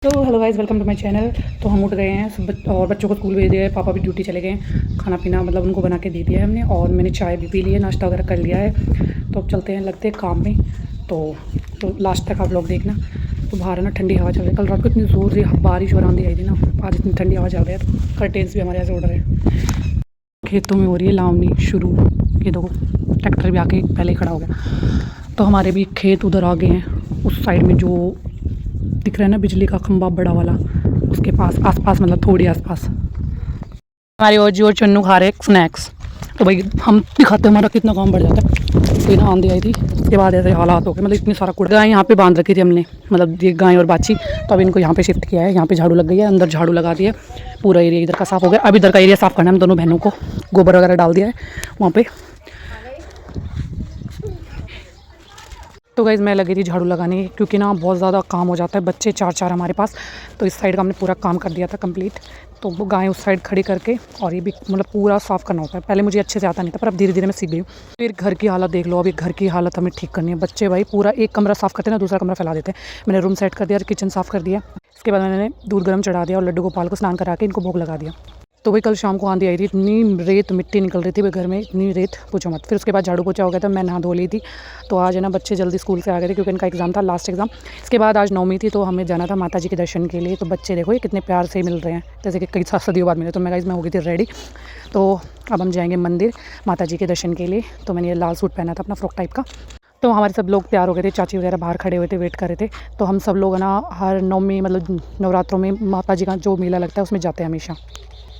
तो hello guys, welcome to my channel. तो हम उठ गए हैं सब और बच्चों को स्कूल भेज दिया है। पापा भी ड्यूटी चले गए हैं। खाना पीना मतलब उनको बना के दे दिया है हमने, और मैंने चाय भी पी ली है, नाश्ता वगैरह कर लिया है। तो अब चलते हैं, लगते हैं काम में। तो लास्ट तक आप लोग देखना। तो बाहर है ना ठंडी हवा चल रही है। कल रात को इतनी ज़ोर से बारिश और आंधी आई थी ना, आज इतनी ठंडी हवा चल रही है। तो कर्टेन्स भी हमारे यहाँ से उड़ रहे हैं। खेतों में हो रही है लावनी शुरू। ये देखो ट्रैक्टर भी आके पहले ही खड़ा हो गया। तो हमारे भी खेत उधर आ गए हैं, उस साइड में जो दिख रहा है ना बिजली का खंभा बड़ा वाला, उसके पास आसपास मतलब थोड़ी आसपास हमारी और जी और चन्नू खा रहे स्नैक्स। तो भाई हम दिखाते हमारा कितना काम बढ़ जाता है। तो ना आंधी आई थी, उसके बाद ऐसे हालात हो गए, मतलब इतनी सारा कूड़ा। गाय यहाँ पे बांध रखी थी हमने, मतलब ये गाय और बाछी। तो अब इनको यहाँ पे शिफ्ट किया है, यहाँ पे झाड़ू लग गई है, अंदर झाड़ू लगा दिया। पूरा एरिया इधर का साफ़ हो गया। अब इधर का एरिया साफ़ करना है, हम दोनों बहनों को गोबर वगैरह डाल दिया है वहाँ पे। तो गाइज़ मैं लगी थी झाड़ू लगाने, क्योंकि ना बहुत ज़्यादा काम हो जाता है। बच्चे चार हमारे पास। तो इस साइड का हमने पूरा काम कर दिया था कंप्लीट। तो वो गाय उस साइड खड़ी करके, और ये भी मतलब पूरा साफ़ करना होता है। पहले मुझे अच्छे से आता नहीं था, पर अब धीरे धीरे मैं सीख गई हूँ। फिर घर की हालत देख लो, अभी घर की हालत हमें ठीक करनी है। बच्चे भाई पूरा एक कमरा साफ़ करते हैं ना, दूसरा कमरा फैला देते हैं। मैंने रूम सेट कर दिया और किचन साफ़ कर दिया। इसके बाद मैंने दूध गर्म चढ़ा दिया और लड्डू गोपाल को स्नान करा के इनको भोग लगा दिया। तो भाई कल शाम को आंधी आई थी, इतनी रेत मिट्टी निकल रही थी भाई घर में, इतनी रेत पूछो मत। फिर उसके बाद झाड़ू पोछा हो गया था, मैं नहा धो ली थी। तो आज है ना बच्चे जल्दी स्कूल से आ गए थे, क्योंकि इनका एग्ज़ाम था, लास्ट एग्ज़ाम। इसके बाद आज नवमी थी, तो हमें जाना था माता जी के दर्शन के लिए। तो बच्चे देखो ये कितने प्यार से मिल रहे हैं, जैसे कि कई सदियों बाद मिले। तो मैं हो गई थी रेडी। तो अब हम जाएंगे मंदिर माता जी के दर्शन के लिए। तो मैंने ये लाल सूट पहना था अपना फ्रॉक टाइप का। तो हमारे सब लोग तैयार हो गए थे, चाची वगैरह बाहर खड़े हुए थे, वेट कर रहे थे। तो हम सब लोग ना हर नवमी मतलब नवरात्रों में माता जी का जो मेला लगता है उसमें जाते हैं हमेशा।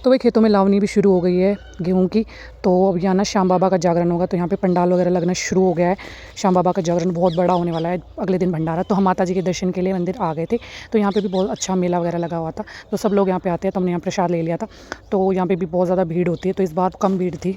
तो भाई खेतों में लावनी भी शुरू हो गई है गेहूं की। तो अब यहाँ ना श्याम बाबा का जागरण होगा, तो यहाँ पे पंडाल वगैरह लगना शुरू हो गया है। श्याम बाबा का जागरण बहुत बड़ा होने वाला है, अगले दिन भंडारा। तो हम माता जी के दर्शन के लिए मंदिर आ गए थे। तो यहाँ पे भी बहुत अच्छा मेला वगैरह लगा हुआ था, तो सब लोग यहाँ पे आते हैं। तो हमने यहाँ प्रसाद ले लिया था। तो यहाँ पे भी बहुत ज़्यादा भीड़ होती है, तो इस बार कम भीड़ थी।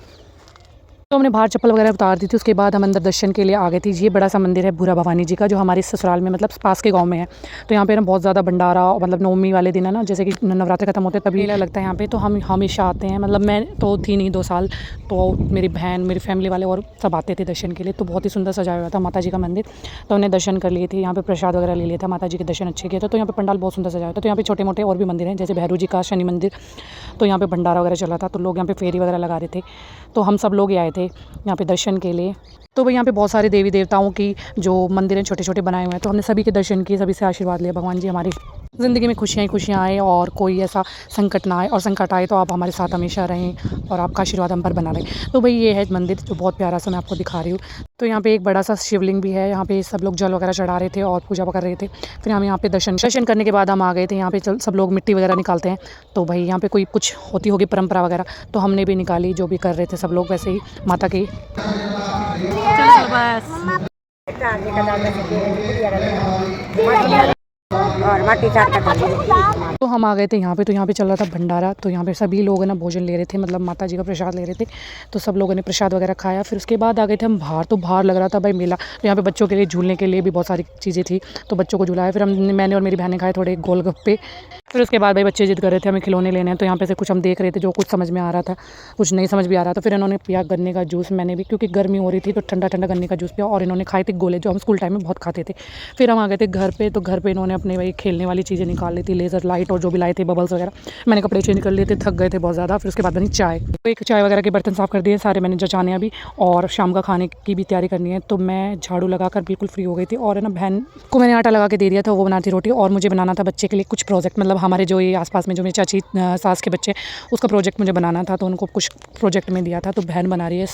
तो हमने बाहर चप्पल वगैरह उतार दी थी। उसके बाद हम अंदर दर्शन के लिए आ गए थे। ये बड़ा सा मंदिर है भूरा भवानी जी का, जो हमारे ससुराल में मतलब पास के गांव में है। तो यहाँ पे ना बहुत ज़्यादा भंडारा, मतलब नवमी वाले दिन है ना, जैसे कि नवरात्र खत्म होते हैं तभी मेला लगता है यहाँ पे। तो हम हमेशा आते हैं, मतलब मैं तो थी नहीं 2 साल, तो मेरी बहन, मेरी फैमिली वाले और सब आते थे दर्शन के लिए। तो बहुत ही सुंदर सजाया हुआ था माता जी का मंदिर। तो हमने दर्शन कर लिए थे, यहाँ पे प्रसाद वगैरह ले लिया था, माता जी के दर्शन अच्छे किए थे। तो यहाँ पे पंडाल बहुत सुंदर सजाया था। तो यहाँ पे छोटे मोटे और भी मंदिर हैं, जैसे भैरू जी का, शनि मंदिर। तो यहाँ पे भंडारा वगैरह चला था, तो लोग यहाँ पे फेरी वगैरह लगा रहे थे। तो हम सब लोग आए थे यहाँ पे दर्शन के लिए। तो भाई यहाँ पे बहुत सारे देवी देवताओं की जो मंदिर हैं छोटे छोटे बनाए हुए हैं। तो हमने सभी के दर्शन किए, सभी से आशीर्वाद लिया। भगवान जी हमारी ज़िंदगी में खुशियाँ ही खुशियाँ आए, और कोई ऐसा संकट ना आए, और संकट आए तो आप हमारे साथ हमेशा रहें, और आपका आशीर्वाद हम पर बना रहे। तो भाई ये है मंदिर, जो बहुत प्यारा सा मैं आपको दिखा रही हूँ। तो यहाँ पे एक बड़ा सा शिवलिंग भी है, यहाँ पे सब लोग जल वगैरह चढ़ा रहे थे और पूजा कर रहे थे। फिर हम यहाँ पे दर्शन करने के बाद हम आ गए थे। यहाँ पे सब लोग मिट्टी वगैरह निकालते हैं। तो भाई यहाँ पे कोई कुछ होती होगी परंपरा वगैरह, तो हमने भी निकाली, जो भी कर रहे थे सब लोग वैसे ही माता की। चल बस और माटी तो हम आ गए थे यहाँ पे। तो यहाँ पे चल रहा था भंडारा। तो यहाँ पे सभी लोग है ना भोजन ले रहे थे, मतलब माता जी का प्रसाद ले रहे थे। तो सब लोगों ने प्रसाद वगैरह खाया। फिर उसके बाद आ गए थे हम बाहर। तो बाहर लग रहा था भाई मेला। तो यहाँ पे बच्चों के लिए झूलने के लिए भी बहुत सारी चीज़ें थी, तो बच्चों को झुलाया। फिर मैंने और मेरी बहनें खाए थोड़े गोलगप्पे। फिर उसके बाद भाई बच्चे जिद कर रहे थे हमें खिलौने लेने हैं। तो यहाँ पे से कुछ हम देख रहे थे, जो कुछ समझ में आ रहा था, कुछ नहीं समझ भी आ रहा था। फिर इन्होंने पिया गन्ने का जूस, मैंने भी, क्योंकि गर्मी हो रही थी तो ठंडा ठंडा गन्ने का जूस पिया। और इन्होंने खाए थे गोले, जो हम स्कूल टाइम में बहुत खाते थे। फिर हम आ गए थे घर पे। तो घर पे इन्होंने अपने भाई खेलने वाली चीज़ें निकाल ली थी, लेज़र लाइट और जो भी लाए थे बबल्स वगैरह। मैंने कपड़े चेंज कर लिए थे, थक गए थे बहुत ज़्यादा। फिर उसके बाद बनी चाय। तो एक चाय वगैरह के बर्तन साफ़ कर दिए सारे मैंने जचाने अभी, और शाम का खाने की भी तैयारी करनी है। तो मैं झाड़ू लगाकर बिल्कुल फ्री हो गई थी। और है ना बहन को मैंने आटा लगा के दे दिया था, वो बनाती रोटी। और मुझे बनाना था बच्चे के लिए कुछ प्रोजेक्ट, मतलब हमारे जो ये आसपास में जो मेरी चाची सास के बच्चे, उसका प्रोजेक्ट मुझे बनाना था। तो उनको कुछ प्रोजेक्ट में दिया था। तो बहन बना रही है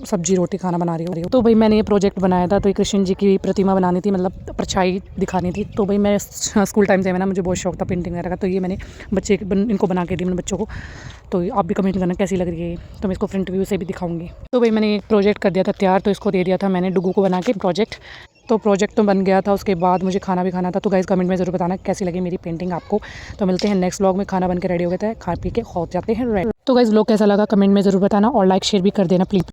सब्जी रोटी खाना बना रही हो। तो भाई मैंने ये प्रोजेक्ट बनाया था। तो ये कृष्ण जी की प्रतिमा बनानी थी, मतलब परछाई दिखानी थी। तो भाई मैं स्कूल टाइम से ना मुझे बहुत शौक था पेंटिंग वगैरह का। तो ये मैंने बच्चे इनको बना के दी मैंने बच्चों को। तो आप भी कमेंट करना कैसी लग रही है। तो मैं इसको फ्रंट व्यू से भी दिखाऊंगी। तो भाई मैंने एक प्रोजेक्ट कर दिया था तैयार। तो इसको दे दिया था मैंने डुगू को बना के प्रोजेक्ट। तो प्रोजेक्ट तो बन गया था। उसके बाद मुझे खाना भी खाना था। तो गाइस कमेंट में ज़रूर बताना कैसी लगी मेरी पेंटिंग आपको। तो मिलते हैं नेक्स्ट व्लॉग में। खाना बन के रेडी हो गया था, खा पी के हो जाते हैं रेडी। तो गाइस व्लॉग कैसा लगा कमेंट में ज़रूर बताना, और लाइक शेयर भी कर देना प्लीज़।